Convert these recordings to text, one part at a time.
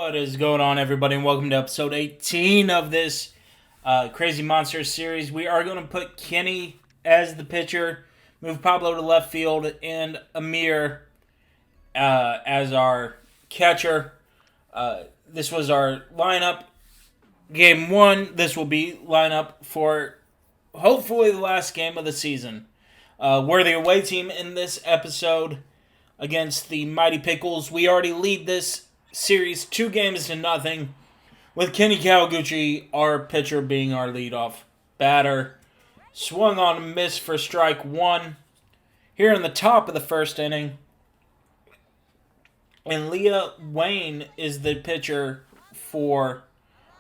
What is going on, everybody, and welcome to episode 18 of this Crazy Monster series. We are going to put Kenny as the pitcher, move Pablo to left field, and Amir as our catcher. This was our lineup. Game 1, this will be lineup for hopefully the last game of the season. We're the away team in this episode against the mighty Pickles. We already lead this series 2-0, with Kenny Kawaguchi, our pitcher, being our leadoff batter. Swung on a miss for strike 1 here in the top of the first inning. And Leah Wayne is the pitcher for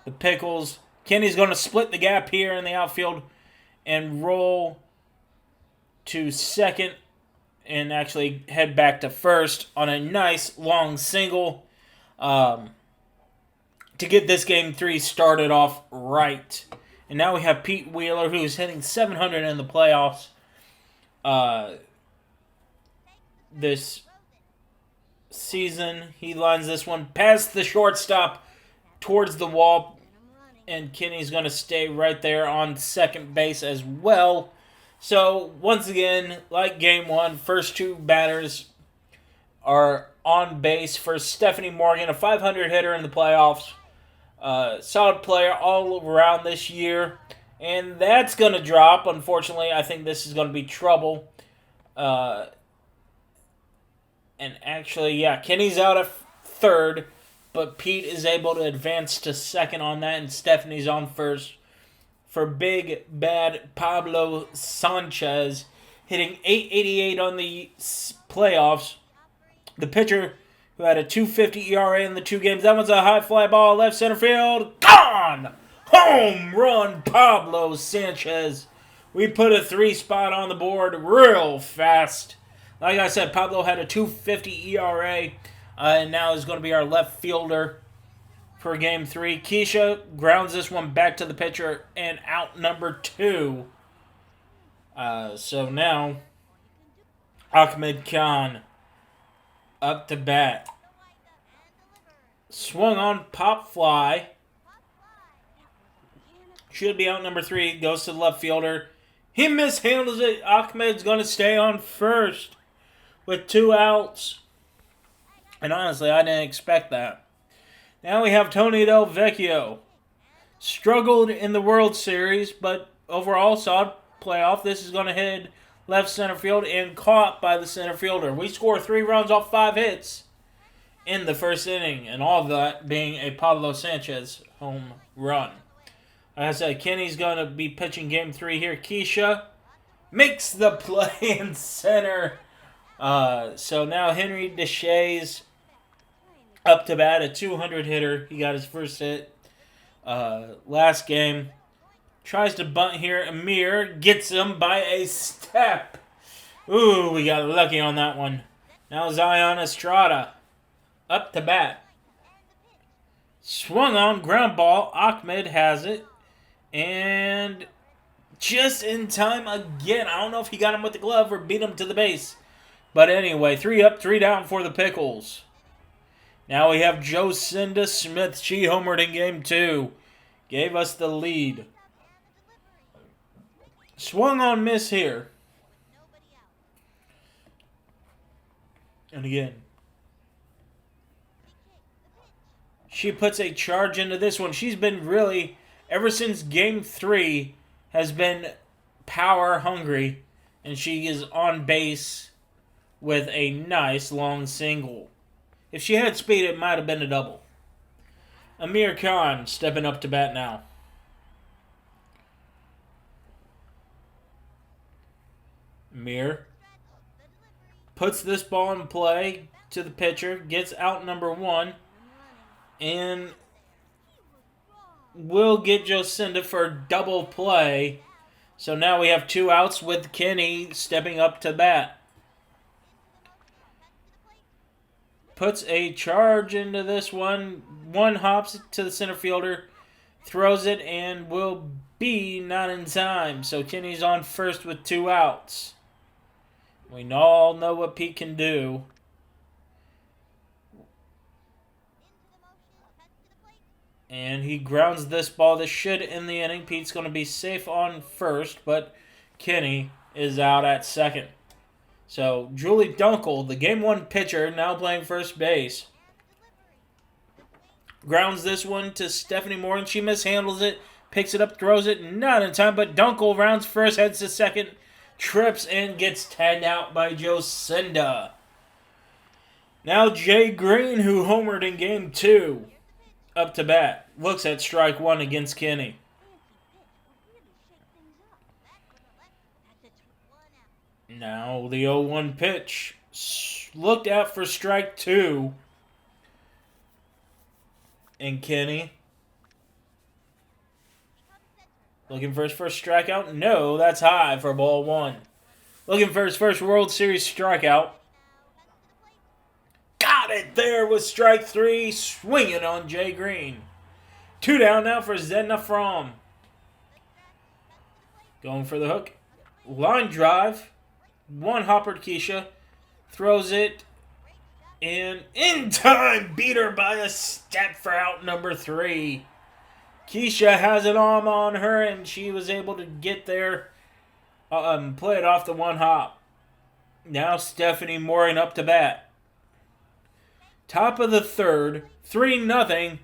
the Pickles. Kenny's going to split the gap here in the outfield and roll to second and actually head back to first on a nice long single to get this game 3 started off right. And now we have Pete Wheeler, who's hitting .700 in the playoffs this season. He lines this one past the shortstop towards the wall, and Kenny's going to stay right there on second base as well. So, once again, like game 1, first 2 batters are on base. For Stephanie Morgan, a .500 hitter in the playoffs. Solid player all around this year. And that's going to drop. Unfortunately, I think this is going to be trouble. And actually, Kenny's out at third, but Pete is able to advance to second on that, and Stephanie's on first for big, bad Pablo Sanchez, hitting .888 on the playoffs. The pitcher who had a .250 ERA in the 2 games. That one's a high fly ball, left center field. Gone! Home run, Pablo Sanchez. We put a 3 spot on the board real fast. Like I said, Pablo had a .250 ERA, and now is going to be our left fielder for game 3. Keisha grounds this one back to the pitcher and out number 2. So now, Ahmed Khan up to bat. Swung on, pop fly. Should be out number 3. Goes to the left fielder. He mishandles it. Ahmed's going to stay on first with 2 outs. And honestly, I didn't expect that. Now we have Tony Del Vecchio. Struggled in the World Series, but overall solid playoff. This is going to hit left center field and caught by the center fielder. We score 3 runs off 5 hits in the first inning, and all of that being a Pablo Sanchez home run. Like I said, Kenny's going to be pitching game 3 here. Keisha makes the play in center. So now Henry Deshays up to bat, a .200 hitter. He got his first hit last game. Tries to bunt here. Amir gets him by a step. Ooh, we got lucky on that one. Now Zion Estrada up to bat. Swung on, ground ball. Ahmed has it. And just in time again. I don't know if he got him with the glove or beat him to the base. But anyway, 3 up, 3 down for the Pickles. Now we have Jocinda Smith. She homered in game 2. Gave us the lead. Swung on miss here. And again, she puts a charge into this one. She's been really, ever since game 3, has been power hungry. And she is on base with a nice long single. If she had speed, it might have been a double. Amir Khan stepping up to bat now. Amir puts this ball in play to the pitcher, gets out number 1, and will get Jocinda for a double play. So now we have 2 outs with Kenny stepping up to bat. Puts a charge into this one. 1 hops to the center fielder. Throws it and will be not in time. So Kenny's on first with 2 outs. We all know what Pete can do. And he grounds this ball. This should end the inning. Pete's going to be safe on first, but Kenny is out at second. So Julie Dunkel, the Game 1 pitcher, now playing first base, grounds this one to Stephanie Morgan. She mishandles it, picks it up, throws it, not in time, but Dunkel rounds first, heads to second, trips, and gets tagged out by Jocinda. Now Jay Green, who homered in Game 2, up to bat. Looks at strike one against Kenny. Now the 0-1 pitch. Looked at for strike two. And Kenny. Looking for his first strikeout? No, that's high for ball one. Looking for his first World Series strikeout. Got it there with strike three. Swinging on Jay Green. 2 down now for Zedna Fromm. Going for the hook. Line drive. One hopper to Keisha. Throws it. And in time, beat her by a step for out number 3. Keisha has an arm on her, and she was able to get there, play it off the one hop. Now Stephanie Morgan up to bat. Top of the third, 3-0.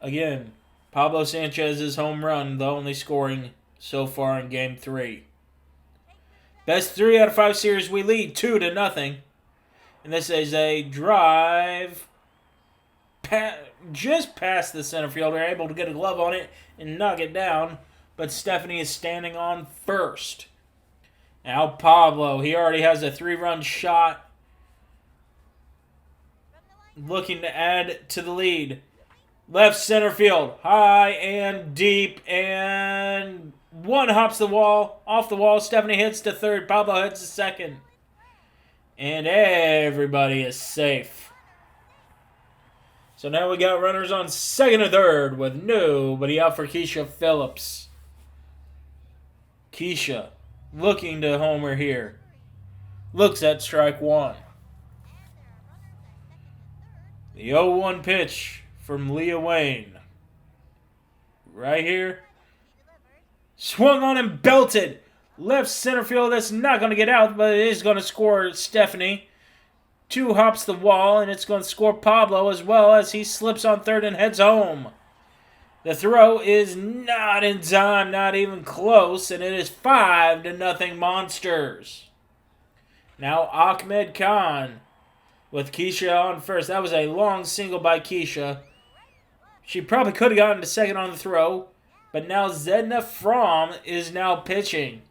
Again, Pablo Sanchez's home run, the only scoring so far in Game 3. Best 3 out of 5 series, we lead 2-0. And this is a drive just past the center fielder, able to get a glove on it and knock it down. But Stephanie is standing on first. Now Pablo, he already has a 3-run shot. Looking to add to the lead. Left center field, high and deep, and one hops the wall, off the wall. Stephanie hits to third, Pablo hits to second. And everybody is safe. So now we got runners on second and third with nobody out for Keisha Phillips. Keisha looking to homer here. Looks at strike one. The 0-1 pitch from Leah Wayne. Right here. Swung on and belted. Left center field, that's not going to get out, but it is going to score Stephanie. 2 hops the wall, and it's going to score Pablo as well as he slips on third and heads home. The throw is not in time, not even close, and it is 5-0 Monsters. Now Ahmed Khan with Keisha on first. That was a long single by Keisha. She probably could have gotten to second on the throw, but now Zedna Fromm is now pitching.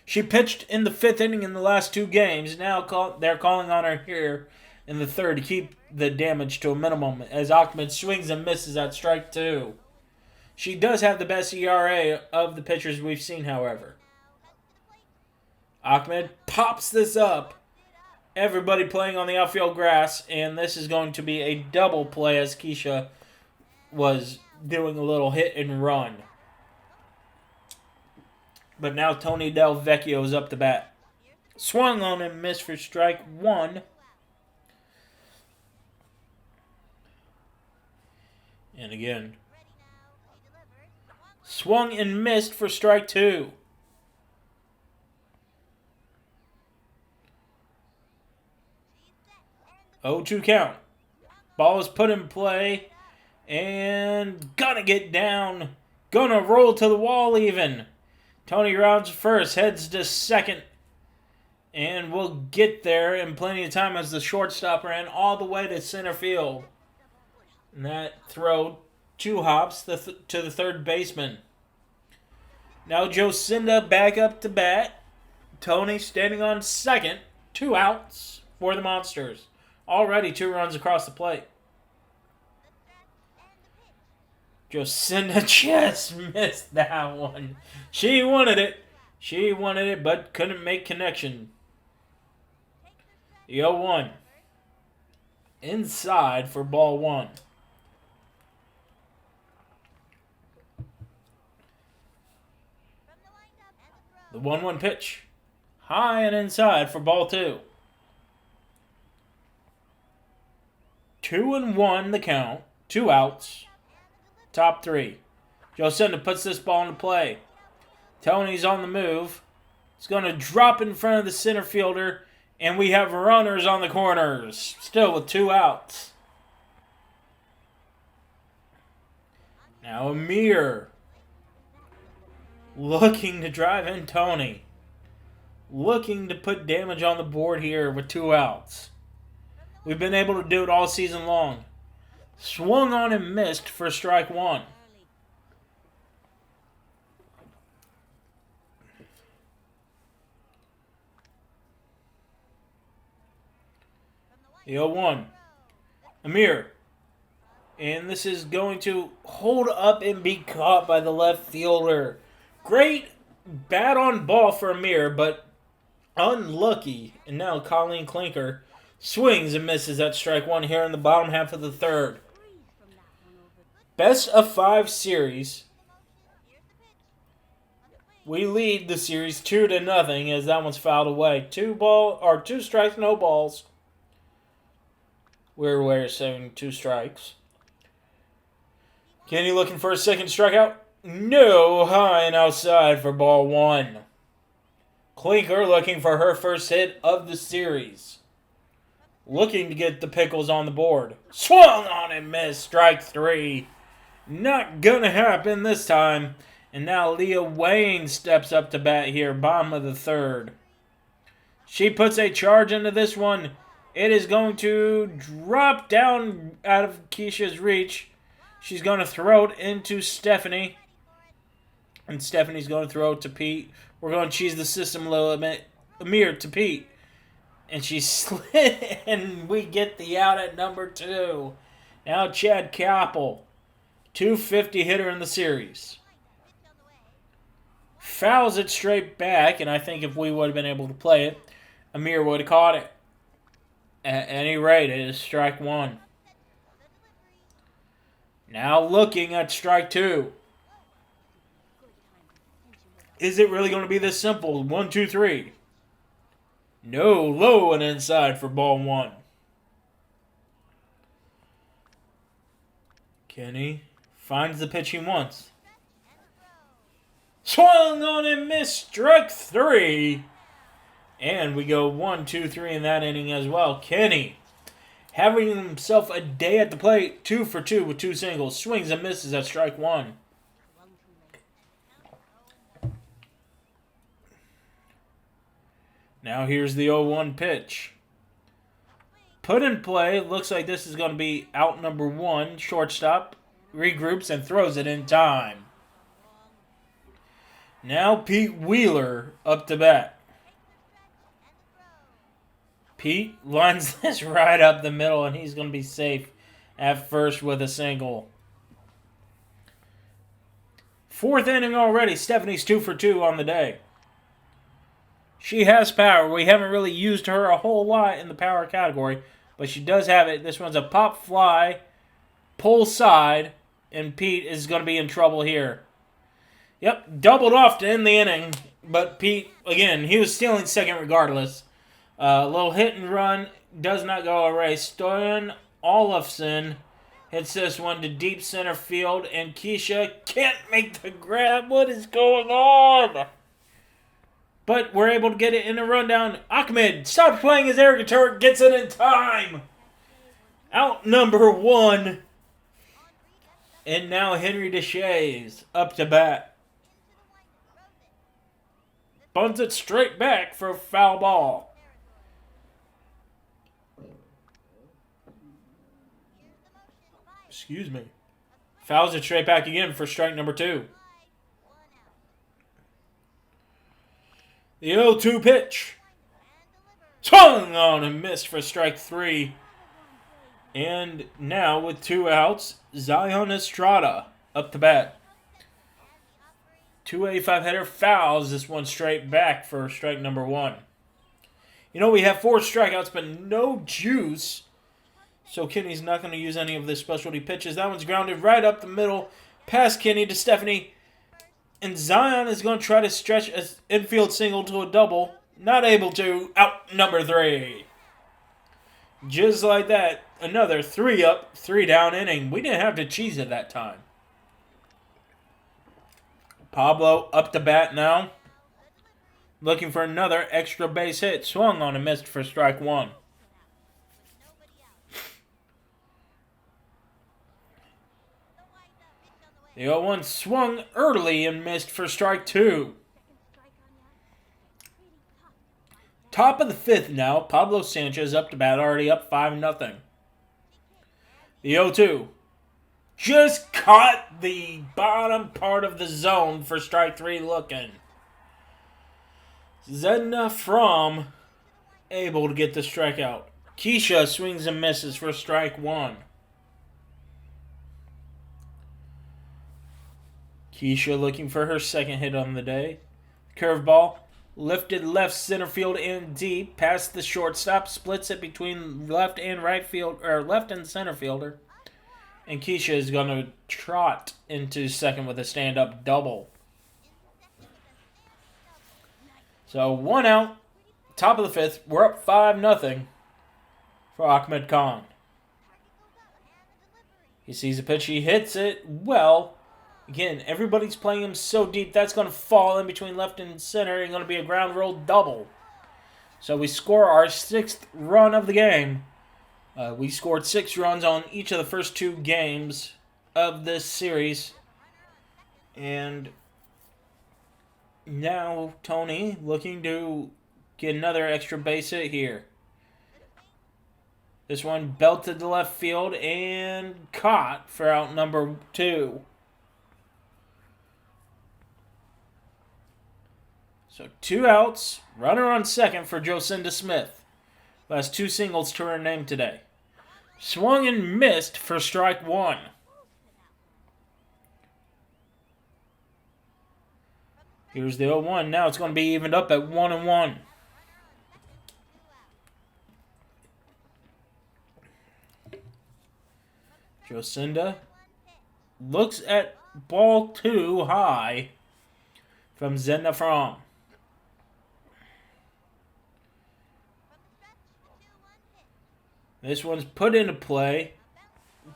She pitched in the 5th inning in the last 2 games. Now they're calling on her here in the 3rd to keep the damage to a minimum as Ahmed swings and misses at strike 2. She does have the best ERA of the pitchers we've seen, however. Ahmed pops this up. Everybody playing on the outfield grass, and this is going to be a double play as Keisha was doing a little hit and run. But now Tony Del Vecchio is up to bat. Swung on and missed for strike 1. And again. Swung and missed for strike 2. Oh, 2 count. Ball is put in play. And gonna get down. Gonna roll to the wall even. Tony rounds first, heads to second, and will get there in plenty of time as the shortstop ran all the way to center field. And that throw 2 hops to the third baseman. Now Jocinda back up to bat. Tony standing on second. 2 outs for the Monsters. Already 2 runs across the plate. Jocinda just missed that one. She wanted it. She wanted it, but couldn't make connection. The 0-1. Inside for ball 1. The 1-1 pitch. High and inside for ball 2. 2-1 the count. 2 outs. Top 3. Jocinda puts this ball into play. Tony's on the move. It's going to drop in front of the center fielder. And we have runners on the corners. Still with 2 outs. Now Amir. Looking to drive in Tony. Looking to put damage on the board here with 2 outs. We've been able to do it all season long. Swung on and missed for strike 1. The 0-1. Amir. And this is going to hold up and be caught by the left fielder. Great bat on ball for Amir, but unlucky. And now Colleen Clinker swings and misses at strike 1 here in the bottom half of the 3rd. Best of 5 series. We lead the series 2-0 as that one's fouled away. 2 strikes, no balls. We're saying 2 strikes. Kenny looking for a second strikeout. No, high and outside for ball 1. Clinker looking for her first hit of the series. Looking to get the Pickles on the board. Swung on and missed. Strike 3. Not gonna happen this time. And now Leah Wayne steps up to bat here. Bottom of the 3rd. She puts a charge into this one. It is going to drop down out of Keisha's reach. She's going to throw it into Stephanie. And Stephanie's going to throw it to Pete. We're going to cheese the system a little bit. Amir to Pete. And she slid, and we get the out at number 2. Now Chad Capel. 250 hitter in the series. Fouls it straight back, and I think if we would have been able to play it, Amir would have caught it. At any rate, it is strike 1. Now looking at strike 2. Is it really going to be this simple? 1, 2, 3. No, low and inside for ball 1. Kenny finds the pitch he wants. Swung on and missed. Strike 3. And we go 1, 2, 3 in that inning as well. Kenny having himself a day at the plate. 2 for 2 with 2 singles. Swings and misses at strike 1. Now here's the 0-1 pitch. Put in play. Looks like this is going to be out number 1. Shortstop regroups and throws it in time. Now Pete Wheeler up to bat. Pete lines this right up the middle, and he's going to be safe at first with a single. 4th inning already. Stephanie's 2 for 2 on the day. She has power. We haven't really used her a whole lot in the power category, but she does have it. This one's a pop fly, pull side, and Pete is going to be in trouble here. Yep, doubled off to end the inning, but Pete, again, he was stealing second regardless. A little hit and run does not go away. Stoyan Olafson hits this one to deep center field, and Keisha can't make the grab. What is going on? But we're able to get it in a rundown. Ahmed stops playing his air guitar, gets it in time. Out number 1. And now Henry Deshays up to bat. Bunts it straight back for a foul ball. Excuse me. Fouls it straight back again for strike number 2. The 0-2 pitch. Swung on and missed for strike 3. And now with 2 outs, Zion Estrada up to bat. 285 header fouls this one straight back for strike number 1. You know, we have 4 strikeouts, but no juice. So Kenny's not going to use any of the specialty pitches. That one's grounded right up the middle, past Kenny to Stephanie. And Zion is going to try to stretch an infield single to a double. Not able to. Out number 3. Just like that, another 3 up, 3 down inning. We didn't have to cheese it that time. Pablo up to bat now. Looking for another extra base hit. Swung on and missed for strike 1. The 0-1 swung early and missed for strike 2. Top of the 5th now. Pablo Sanchez up to bat, already up 5-0. The 0-2 just caught the bottom part of the zone for strike 3 looking. Zedna Fromm able to get the strikeout. Keisha swings and misses for strike 1. Keisha looking for her second hit on the day. Curveball. Lifted left center field and deep. Past the shortstop. Splits it between left and right field, or left and center fielder. And Keisha is going to trot into second with a stand-up double. So 1 out. Top of the 5th. We're up 5-0 for Ahmed Khan. He sees a pitch. He hits it well. Again, everybody's playing him so deep, that's going to fall in between left and center and going to be a ground roll double. So we score our 6th run of the game. We scored 6 runs on each of the first 2 games of this series. And now Tony looking to get another extra base hit here. This one belted to left field and caught for out number 2. So 2 outs, runner on second for Jocinda Smith, who has 2 singles to her name today. Swung and missed for strike 1. Here's the 0-1. Now it's going to be evened up at 1-1. Jocinda looks at ball 2 high from Zedna Fromm. This one's put into play.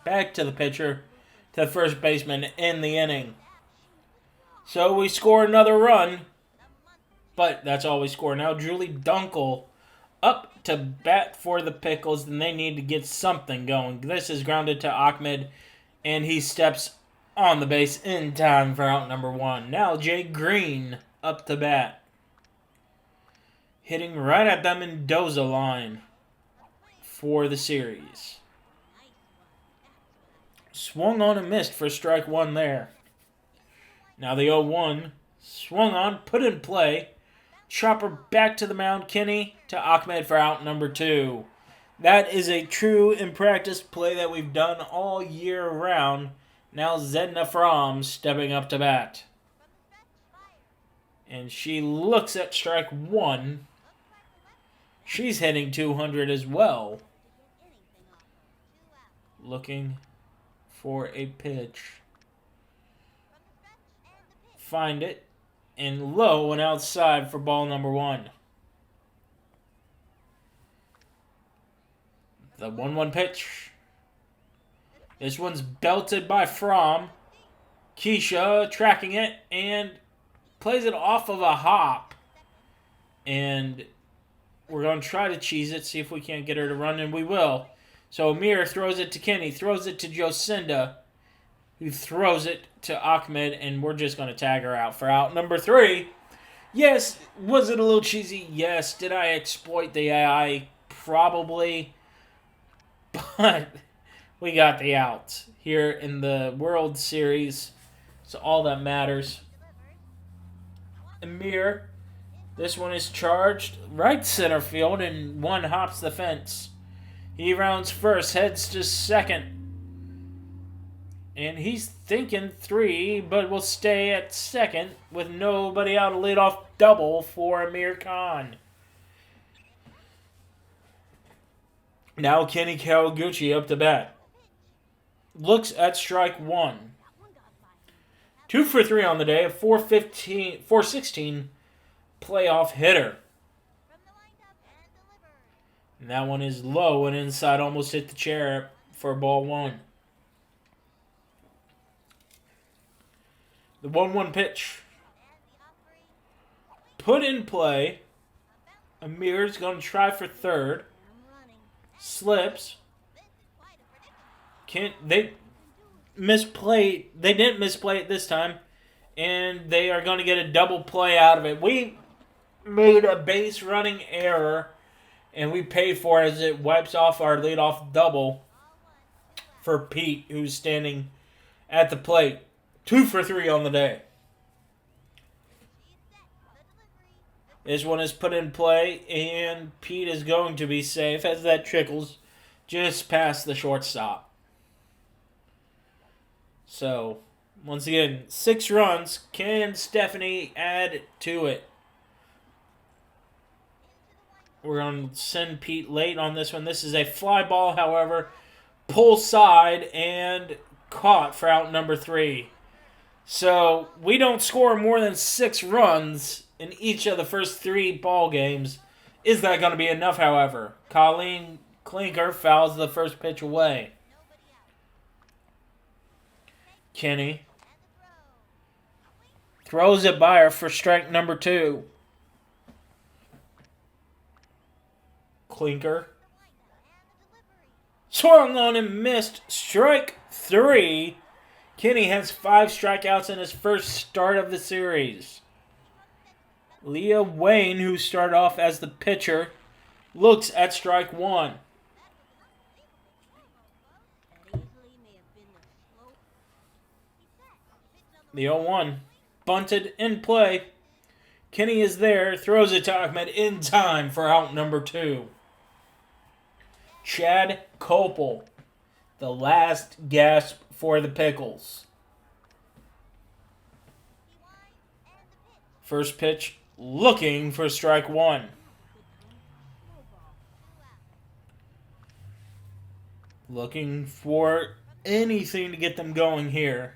Back to the pitcher, to the first baseman in the inning. So we score another run, but that's all we score. Now Julie Dunkel up to bat for the Pickles, and they need to get something going. This is grounded to Ahmed, and he steps on the base in time for out number 1. Now Jay Green up to bat. Hitting right at the Mendoza line for the series. Swung on and missed for strike 1 there. Now the 0-1 swung on, put in play. Chopper back to the mound. Kenny to Ahmed for out number 2. That is a true in practice play that we've done all year round. Now Zedna Fromm stepping up to bat. And she looks at strike 1. She's hitting 200 as well. Looking for a pitch. Find it. And low and outside for ball number 1. The 1-1 pitch. This one's belted by Fromm. Keisha tracking it and plays it off of a hop. And we're going to try to cheese it, see if we can't get her to run, and we will. So Amir throws it to Kenny, throws it to Jocinda, who throws it to Ahmed, and we're just going to tag her out for out number 3. Yes, was it a little cheesy? Yes. Did I exploit the AI? Probably. But we got the out here in the World Series. So all that matters. Amir, this one is charged right center field, and one hops the fence. He rounds first, heads to second. And he's thinking 3, but will stay at second with nobody out. A leadoff double for Amir Khan. Now Kenny Kawaguchi up to bat. Looks at strike 1. 2 for 3 on the day, a 416 playoff hitter. And that one is low and inside, almost hit the chair for ball one. The 1-1 pitch. Put in play. Amir's going to try for third. Slips. They misplay. They didn't misplay it this time. And they are going to get a double play out of it. We made a base running error. And we paid for it as it wipes off our leadoff double for Pete, who's standing at the plate. 2 for 3 on the day. This one is put in play, and Pete is going to be safe as that trickles just past the shortstop. So, once again, 6 runs. Can Stephanie add to it? We're going to send Pete late on this one. This is a fly ball, however. Pull side and caught for out number 3. So, we don't score more than 6 runs in each of the first 3 ball games. Is that going to be enough, however? Colleen Klinker fouls the first pitch away. Kenny throws it by her for strike number 2. Klinker swung on and missed. Strike 3. Kenny has 5 strikeouts in his first start of the series. Leah Wayne, who started off as the pitcher, looks at strike 1. The 0-1 bunted in play. Kenny is there, throws it to Ahmed in time for out number 2. Chad Copel, the last gasp for the Pickles. First pitch, looking for strike 1. Looking for anything to get them going here.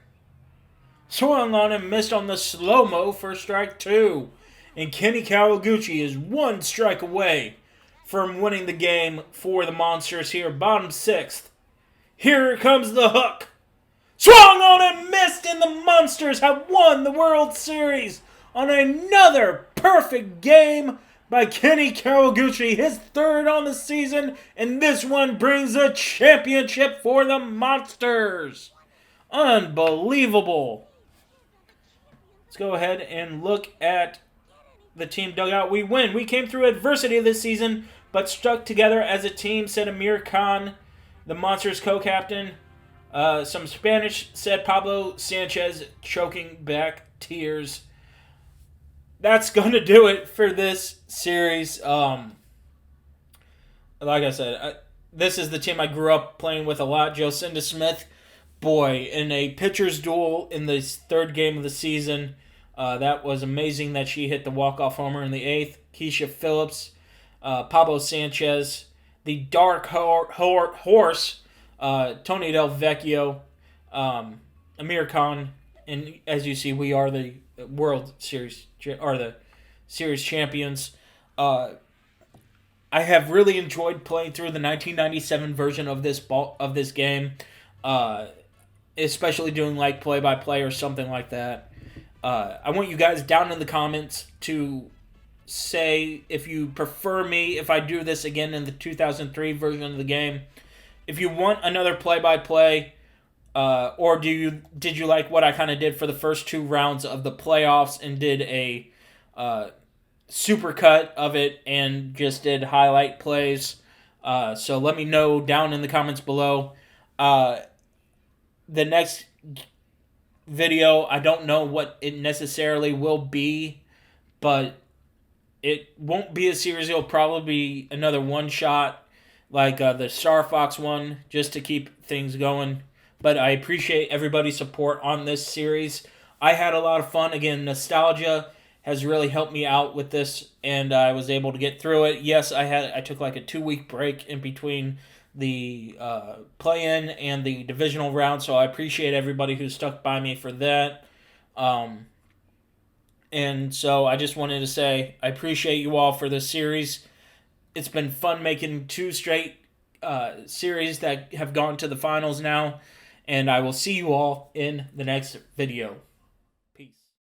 Swung on and missed on the slow-mo for strike 2. And Kenny Kawaguchi is 1 strike away from winning the game for the Monsters here. Bottom 6th. Here comes the hook. Swung on and missed, and the Monsters have won the World Series on another perfect game by Kenny Kawaguchi, his 3rd on the season, and this one brings a championship for the Monsters. Unbelievable. Let's go ahead and look at the team dugout. We win. We came through adversity this season, but stuck together as a team, said Amir Khan, the Monsters co-captain. Some Spanish, said Pablo Sanchez, choking back tears. That's going to do it for this series. Like I said, this is the team I grew up playing with a lot. Jocinda Smith, boy, in a pitcher's duel in the 3rd game of the season. That was amazing that she hit the walk-off homer in the 8th. Keisha Phillips, Pablo Sanchez, the dark horse, Tony Del Vecchio, Amir Khan, and as you see, we are the World Series, or the Series champions. I have really enjoyed playing through the 1997 version of this game, especially doing like play-by-play or something like that. I want you guys down in the comments to say if you prefer me if I do this again in the 2003 version of the game. If you want another play-by-play, or did you like what I kind of did for the first 2 rounds of the playoffs and did a super cut of it and just did highlight plays? So let me know down in the comments below. The next video, I don't know what it necessarily will be, but it won't be a series. It'll probably be another one-shot like the Star Fox one, just to keep things going. But I appreciate everybody's support on this series. I had a lot of fun. Again, nostalgia has really helped me out with this, and I was able to get through it. Yes, I took like a 2-week break in between the play-in and the divisional round, so I appreciate everybody who stuck by me for that. And so I just wanted to say I appreciate you all for this series. It's been fun making 2 straight series that have gone to the finals now. And I will see you all in the next video.